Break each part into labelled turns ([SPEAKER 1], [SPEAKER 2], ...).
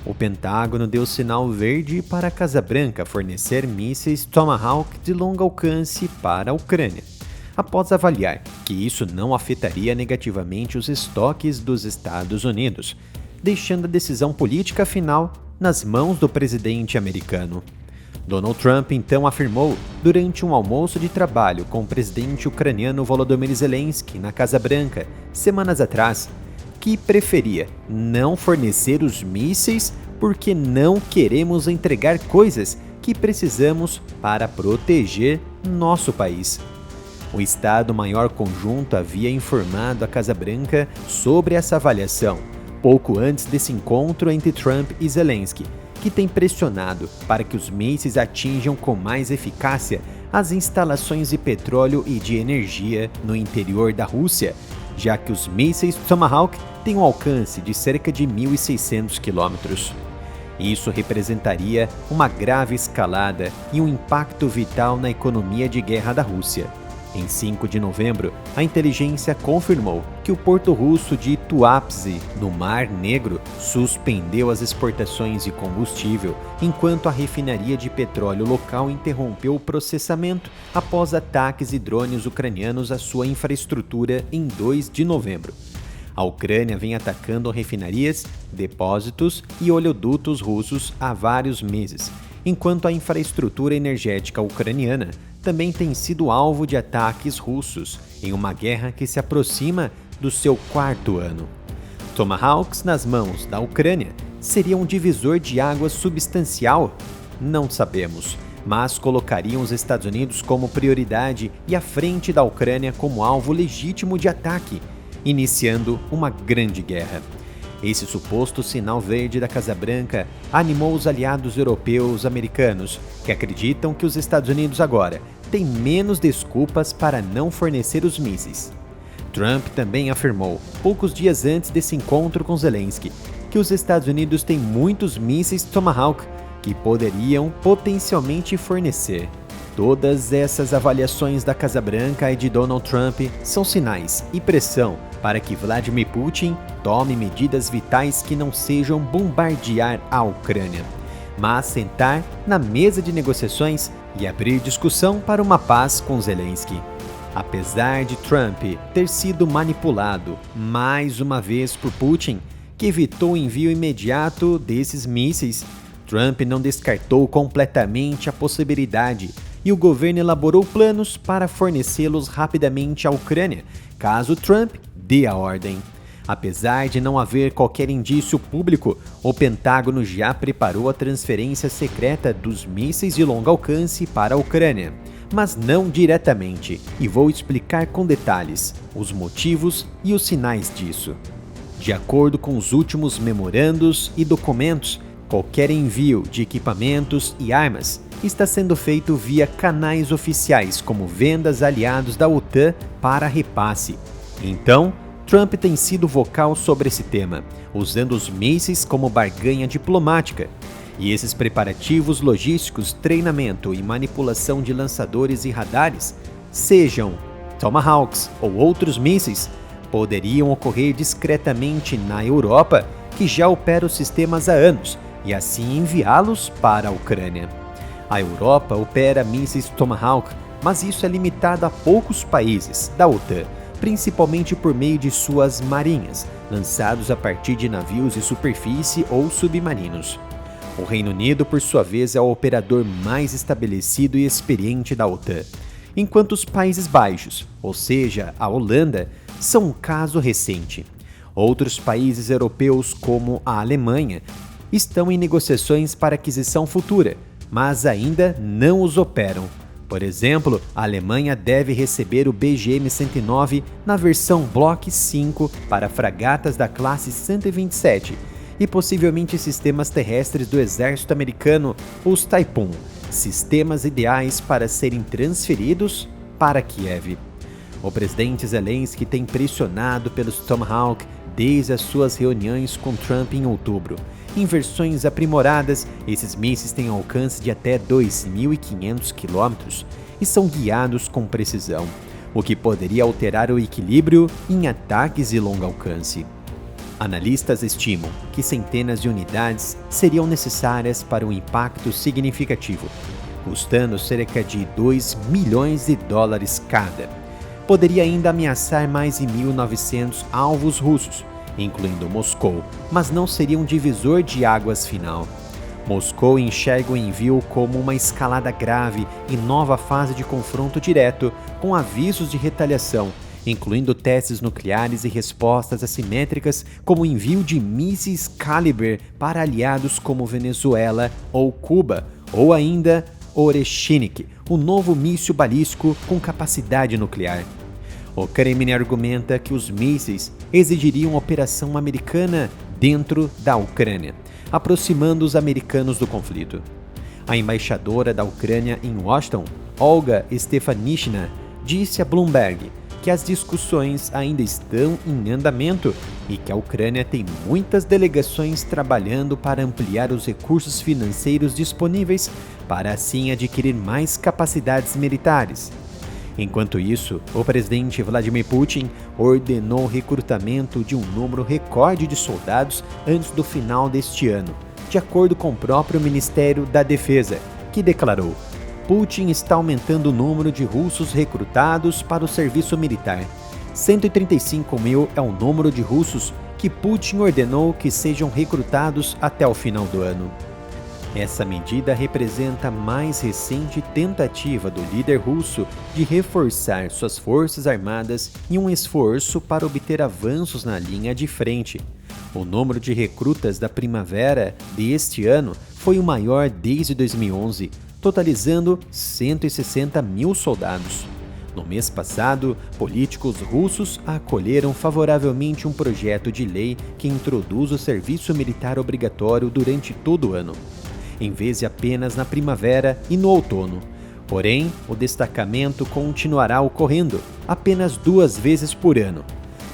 [SPEAKER 1] O Pentágono deu sinal verde para a Casa Branca fornecer mísseis Tomahawk de longo alcance para a Ucrânia, após avaliar que isso não afetaria negativamente os estoques dos Estados Unidos, deixando a decisão política final nas mãos do presidente americano. Donald Trump então afirmou, durante um almoço de trabalho com o presidente ucraniano Volodymyr Zelensky na Casa Branca, semanas atrás, que preferia não fornecer os mísseis porque não queremos entregar coisas que precisamos para proteger nosso país. O Estado-Maior Conjunto havia informado a Casa Branca sobre essa avaliação, pouco antes desse encontro entre Trump e Zelensky, que tem pressionado para que os mísseis atinjam com mais eficácia as instalações de petróleo e de energia no interior da Rússia, já que os mísseis Tomahawk têm um alcance de cerca de 1.600 quilômetros. Isso representaria uma grave escalada e um impacto vital na economia de guerra da Rússia. Em 5 de novembro, a inteligência confirmou que o porto russo de Tuapse, no Mar Negro, suspendeu as exportações de combustível, enquanto a refinaria de petróleo local interrompeu o processamento após ataques de drones ucranianos à sua infraestrutura em 2 de novembro. A Ucrânia vem atacando refinarias, depósitos e oleodutos russos há vários meses, enquanto a infraestrutura energética ucraniana também tem sido alvo de ataques russos em uma guerra que se aproxima do seu 4º ano. Tomahawks nas mãos da Ucrânia seria um divisor de águas substancial? Não sabemos, mas colocariam os Estados Unidos como prioridade e à frente da Ucrânia como alvo legítimo de ataque, iniciando uma grande guerra. Esse suposto sinal verde da Casa Branca animou os aliados europeus americanos, que acreditam que os Estados Unidos agora têm menos desculpas para não fornecer os mísseis. Trump também afirmou, poucos dias antes desse encontro com Zelensky, que os Estados Unidos têm muitos mísseis Tomahawk que poderiam potencialmente fornecer. Todas essas avaliações da Casa Branca e de Donald Trump são sinais e pressão para que Vladimir Putin tome medidas vitais que não sejam bombardear a Ucrânia, mas sentar na mesa de negociações e abrir discussão para uma paz com Zelensky. Apesar de Trump ter sido manipulado mais uma vez por Putin, que evitou o envio imediato desses mísseis, Trump não descartou completamente a possibilidade e o governo elaborou planos para fornecê-los rapidamente à Ucrânia, caso Trump dê a ordem. Apesar de não haver qualquer indício público, o Pentágono já preparou a transferência secreta dos mísseis de longo alcance para a Ucrânia, mas não diretamente, e vou explicar com detalhes os motivos e os sinais disso. De acordo com os últimos memorandos e documentos, qualquer envio de equipamentos e armas está sendo feito via canais oficiais como vendas a aliados da OTAN para repasse. Então, Trump tem sido vocal sobre esse tema, usando os mísseis como barganha diplomática. E esses preparativos logísticos, treinamento e manipulação de lançadores e radares, sejam Tomahawks ou outros mísseis, poderiam ocorrer discretamente na Europa, que já opera os sistemas há anos, e assim enviá-los para a Ucrânia. A Europa opera mísseis Tomahawk, mas isso é limitado a poucos países da OTAN, principalmente por meio de suas marinhas, lançados a partir de navios de superfície ou submarinos. O Reino Unido, por sua vez, é o operador mais estabelecido e experiente da OTAN, enquanto os Países Baixos, ou seja, a Holanda, são um caso recente. Outros países europeus, como a Alemanha, estão em negociações para aquisição futura, mas ainda não os operam. Por exemplo, a Alemanha deve receber o BGM-109 na versão Block 5 para fragatas da classe 127 e possivelmente sistemas terrestres do exército americano, os Typhoon, sistemas ideais para serem transferidos para Kiev. O presidente Zelensky tem pressionado pelos Tomahawk desde as suas reuniões com Trump em outubro. Em versões aprimoradas, esses mísseis têm alcance de até 2.500 km e são guiados com precisão, o que poderia alterar o equilíbrio em ataques de longo alcance. Analistas estimam que centenas de unidades seriam necessárias para um impacto significativo, custando cerca de 2 milhões de dólares cada. Poderia ainda ameaçar mais de 1.900 alvos russos, incluindo Moscou, mas não seria um divisor de águas final. Moscou enxerga o envio como uma escalada grave e nova fase de confronto direto, com avisos de retaliação, incluindo testes nucleares e respostas assimétricas, como o envio de mísseis Caliber para aliados como Venezuela ou Cuba, ou ainda Oreshnik, o novo míssil balístico com capacidade nuclear. O Kremlin argumenta que os mísseis exigiriam operação americana dentro da Ucrânia, aproximando os americanos do conflito. A embaixadora da Ucrânia em Washington, Olga Stefanishina, disse a Bloomberg que as discussões ainda estão em andamento e que a Ucrânia tem muitas delegações trabalhando para ampliar os recursos financeiros disponíveis para assim adquirir mais capacidades militares. Enquanto isso, o presidente Vladimir Putin ordenou o recrutamento de um número recorde de soldados antes do final deste ano, de acordo com o próprio Ministério da Defesa, que declarou: Putin está aumentando o número de russos recrutados para o serviço militar. 135 mil é o número de russos que Putin ordenou que sejam recrutados até o final do ano. Essa medida representa a mais recente tentativa do líder russo de reforçar suas forças armadas em um esforço para obter avanços na linha de frente. O número de recrutas da primavera deste ano foi o maior desde 2011, totalizando 160 mil soldados. No mês passado, políticos russos acolheram favoravelmente um projeto de lei que introduz o serviço militar obrigatório durante todo o ano, em vez de apenas na primavera e no outono. Porém, o destacamento continuará ocorrendo apenas 2 vezes por ano.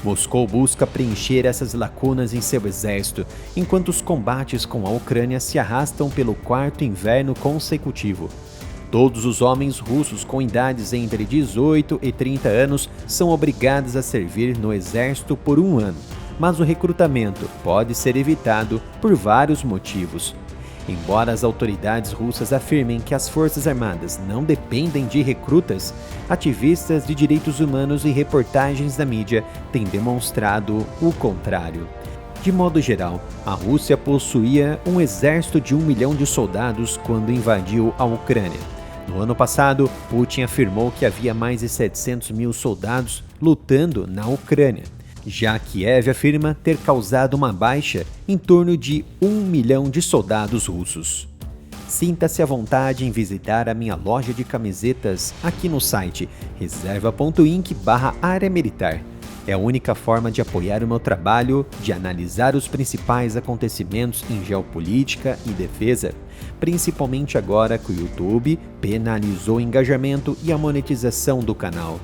[SPEAKER 1] Moscou busca preencher essas lacunas em seu exército, enquanto os combates com a Ucrânia se arrastam pelo 4º inverno consecutivo. Todos os homens russos com idades entre 18 e 30 anos são obrigados a servir no exército por 1 ano, mas o recrutamento pode ser evitado por vários motivos. Embora as autoridades russas afirmem que as forças armadas não dependem de recrutas, ativistas de direitos humanos e reportagens da mídia têm demonstrado o contrário. De modo geral, a Rússia possuía um exército de 1 milhão de soldados quando invadiu a Ucrânia. No ano passado, Putin afirmou que havia mais de 700 mil soldados lutando na Ucrânia. Já Kiev afirma ter causado uma baixa em torno de 1 milhão de soldados russos. Sinta-se à vontade em visitar a minha loja de camisetas aqui no site reserva.inc/área militar. É a única forma de apoiar o meu trabalho de analisar os principais acontecimentos em geopolítica e defesa, principalmente agora que o YouTube penalizou o engajamento e a monetização do canal.